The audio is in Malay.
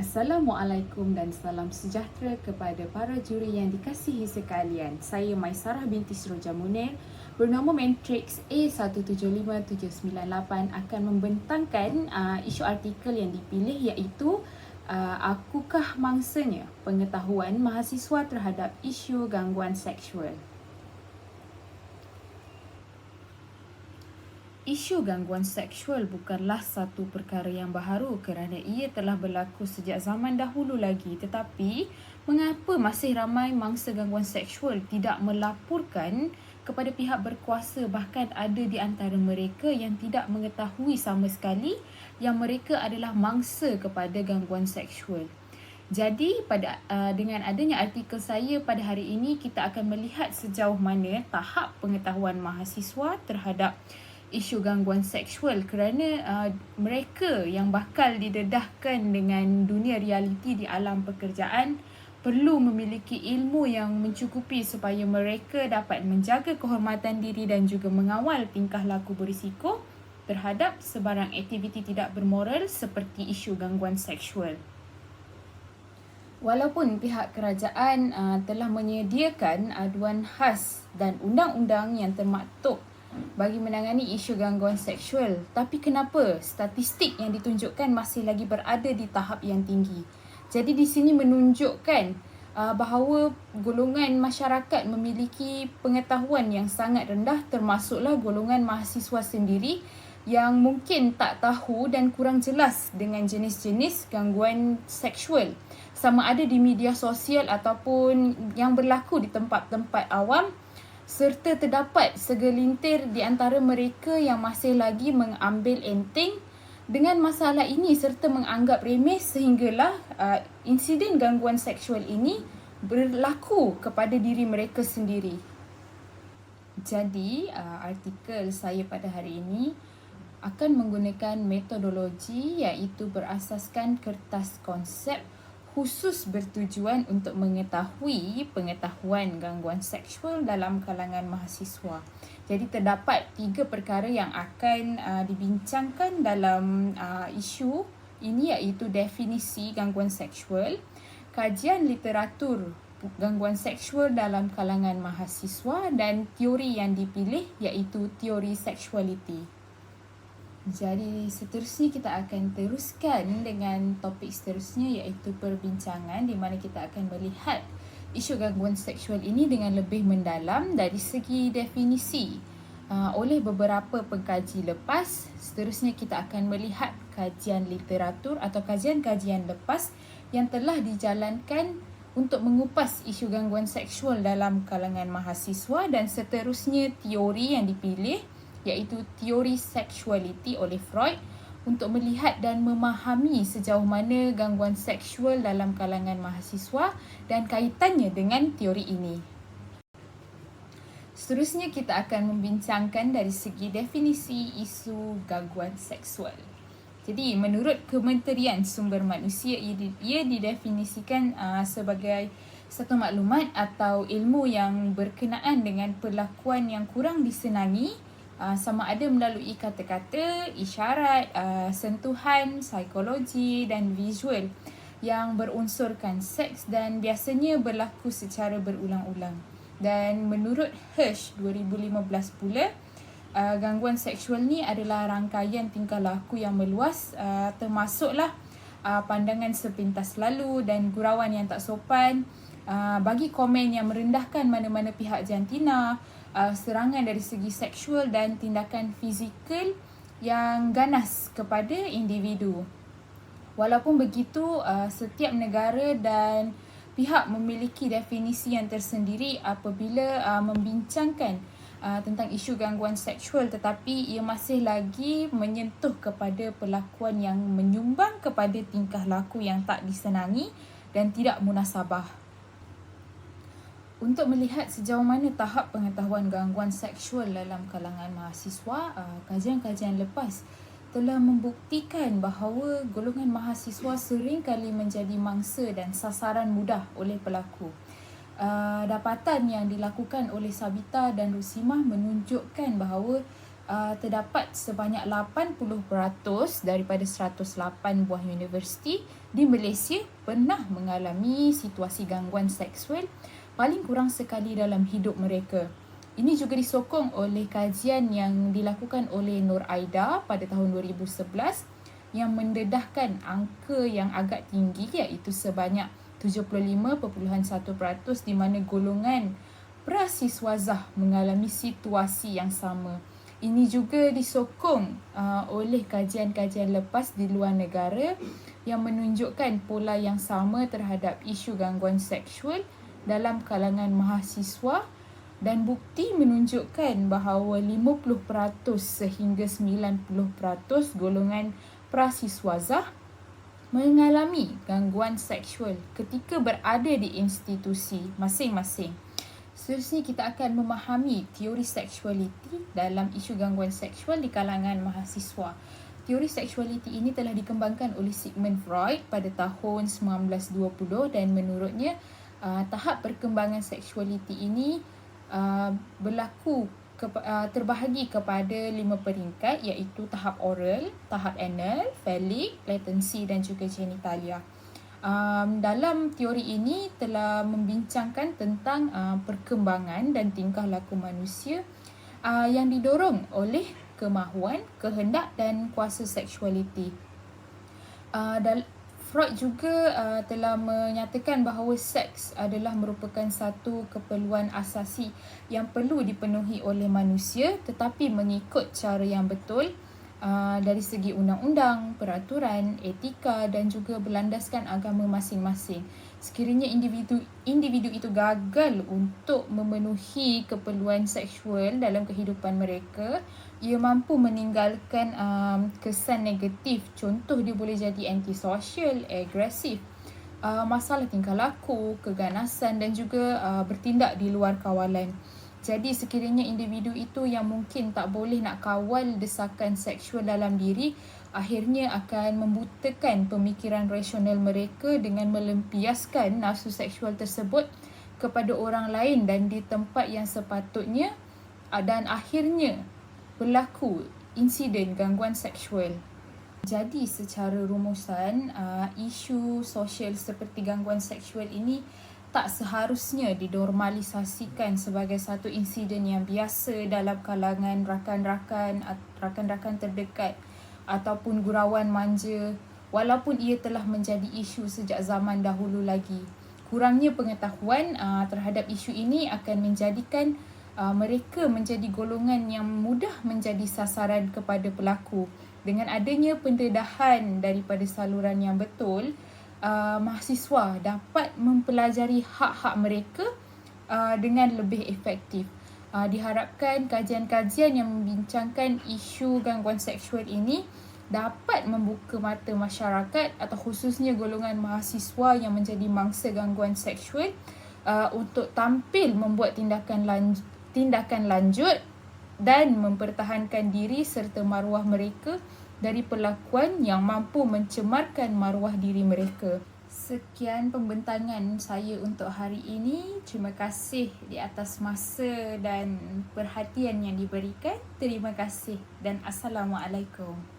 Assalamualaikum dan salam sejahtera kepada para juri yang dikasihi sekalian. Saya Maisarah binti Suroja Munir bernama Matrix A175798 akan membentangkan isu artikel yang dipilih iaitu Akukah mangsanya pengetahuan mahasiswa terhadap isu gangguan seksual. Isu gangguan seksual bukanlah satu perkara yang baharu kerana ia telah berlaku sejak zaman dahulu lagi, tetapi mengapa masih ramai mangsa gangguan seksual tidak melaporkan kepada pihak berkuasa, bahkan ada di antara mereka yang tidak mengetahui sama sekali yang mereka adalah mangsa kepada gangguan seksual. Jadi dengan adanya artikel saya pada hari ini, kita akan melihat sejauh mana tahap pengetahuan mahasiswa terhadap isu gangguan seksual kerana mereka yang bakal didedahkan dengan dunia realiti di alam pekerjaan perlu memiliki ilmu yang mencukupi supaya mereka dapat menjaga kehormatan diri dan juga mengawal tingkah laku berisiko terhadap sebarang aktiviti tidak bermoral seperti isu gangguan seksual. Walaupun pihak kerajaan telah menyediakan aduan khas dan undang-undang yang termaktub bagi menangani isu gangguan seksual, tapi kenapa statistik yang ditunjukkan masih lagi berada di tahap yang tinggi? Jadi di sini menunjukkan bahawa golongan masyarakat memiliki pengetahuan yang sangat rendah, termasuklah golongan mahasiswa sendiri yang mungkin tak tahu dan kurang jelas dengan jenis-jenis gangguan seksual, sama ada di media sosial ataupun yang berlaku di tempat-tempat awam, serta terdapat segelintir di antara mereka yang masih lagi mengambil enteng dengan masalah ini serta menganggap remeh sehinggalah insiden gangguan seksual ini berlaku kepada diri mereka sendiri. Jadi, artikel saya pada hari ini akan menggunakan metodologi iaitu berasaskan kertas konsep khusus bertujuan untuk mengetahui pengetahuan gangguan seksual dalam kalangan mahasiswa. Jadi terdapat 3 perkara yang akan dibincangkan dalam isu ini iaitu definisi gangguan seksual, kajian literatur gangguan seksual dalam kalangan mahasiswa dan teori yang dipilih iaitu teori seksualiti. Jadi seterusnya kita akan teruskan dengan topik seterusnya iaitu perbincangan di mana kita akan melihat isu gangguan seksual ini dengan lebih mendalam dari segi definisi oleh beberapa pengkaji lepas. Seterusnya kita akan melihat kajian literatur atau kajian-kajian lepas yang telah dijalankan untuk mengupas isu gangguan seksual dalam kalangan mahasiswa, dan seterusnya teori yang dipilih iaitu teori seksualiti oleh Freud untuk melihat dan memahami sejauh mana gangguan seksual dalam kalangan mahasiswa dan kaitannya dengan teori ini. Seterusnya kita akan membincangkan dari segi definisi isu gangguan seksual. Jadi menurut Kementerian Sumber Manusia, ia didefinisikan sebagai satu maklumat atau ilmu yang berkenaan dengan perlakuan yang kurang disenangi, sama ada melalui kata-kata, isyarat, sentuhan, psikologi dan visual yang berunsurkan seks dan biasanya berlaku secara berulang-ulang. Dan menurut Hirsch 2015 pula, gangguan seksual ni adalah rangkaian tingkah laku yang meluas, termasuklah pandangan sepintas lalu dan gurauan yang tak sopan, bagi komen yang merendahkan mana-mana pihak jantina, serangan dari segi seksual dan tindakan fizikal yang ganas kepada individu. Walaupun begitu, setiap negara dan pihak memiliki definisi yang tersendiri apabila membincangkan tentang isu gangguan seksual, tetapi ia masih lagi menyentuh kepada perlakuan yang menyumbang kepada tingkah laku yang tak disenangi dan tidak munasabah. Untuk melihat sejauh mana tahap pengetahuan gangguan seksual dalam kalangan mahasiswa, kajian-kajian lepas telah membuktikan bahawa golongan mahasiswa sering kali menjadi mangsa dan sasaran mudah oleh pelaku. Dapatan yang dilakukan oleh Sabita dan Rusimah menunjukkan bahawa terdapat sebanyak 80% daripada 108 buah universiti di Malaysia pernah mengalami situasi gangguan seksual paling kurang sekali dalam hidup mereka. Ini juga disokong oleh kajian yang dilakukan oleh Nur Aida pada tahun 2011 yang mendedahkan angka yang agak tinggi, iaitu sebanyak 75.1% di mana golongan prasiswazah mengalami situasi yang sama. Ini juga disokong oleh kajian-kajian lepas di luar negara yang menunjukkan pola yang sama terhadap isu gangguan seksual dalam kalangan mahasiswa, dan bukti menunjukkan bahawa 50% sehingga 90% golongan prasiswazah mengalami gangguan seksual ketika berada di institusi masing-masing. Seterusnya kita akan memahami teori seksualiti dalam isu gangguan seksual di kalangan mahasiswa. Teori seksualiti ini telah dikembangkan oleh Sigmund Freud pada tahun 1920 dan menurutnya tahap perkembangan seksualiti ini terbahagi kepada 5 peringkat, iaitu tahap oral, tahap anal, phallic, latency dan juga genitalia. Dalam teori ini telah membincangkan tentang perkembangan dan tingkah laku manusia yang didorong oleh kemahuan, kehendak dan kuasa seksualiti. Freud juga telah menyatakan bahawa seks adalah merupakan satu keperluan asasi yang perlu dipenuhi oleh manusia, tetapi mengikut cara yang betul dari segi undang-undang, peraturan, etika dan juga berlandaskan agama masing-masing. Sekiranya individu itu gagal untuk memenuhi keperluan seksual dalam kehidupan mereka, ia mampu meninggalkan kesan negatif. Contoh, dia boleh jadi antisosial, agresif, masalah tingkah laku, keganasan dan juga bertindak di luar kawalan. Jadi sekiranya individu itu yang mungkin tak boleh nak kawal desakan seksual dalam diri, akhirnya akan membutakan pemikiran rasional mereka dengan melampiaskan nafsu seksual tersebut kepada orang lain dan di tempat yang sepatutnya, dan akhirnya berlaku insiden gangguan seksual. Jadi secara rumusan, isu sosial seperti gangguan seksual ini tak seharusnya dinormalisasikan sebagai satu insiden yang biasa dalam kalangan rakan-rakan terdekat ataupun gurauan manja, walaupun ia telah menjadi isu sejak zaman dahulu lagi. Kurangnya pengetahuan terhadap isu ini akan menjadikan mereka menjadi golongan yang mudah menjadi sasaran kepada pelaku. Dengan adanya pendedahan daripada saluran yang betul, mahasiswa dapat mempelajari hak-hak mereka dengan lebih efektif. Diharapkan kajian-kajian yang membincangkan isu gangguan seksual ini dapat membuka mata masyarakat atau khususnya golongan mahasiswa yang menjadi mangsa gangguan seksual untuk tampil membuat tindakan lanjut dan mempertahankan diri serta maruah mereka dari perlakuan yang mampu mencemarkan maruah diri mereka. Sekian pembentangan saya untuk hari ini. Terima kasih di atas masa dan perhatian yang diberikan. Terima kasih dan Assalamualaikum.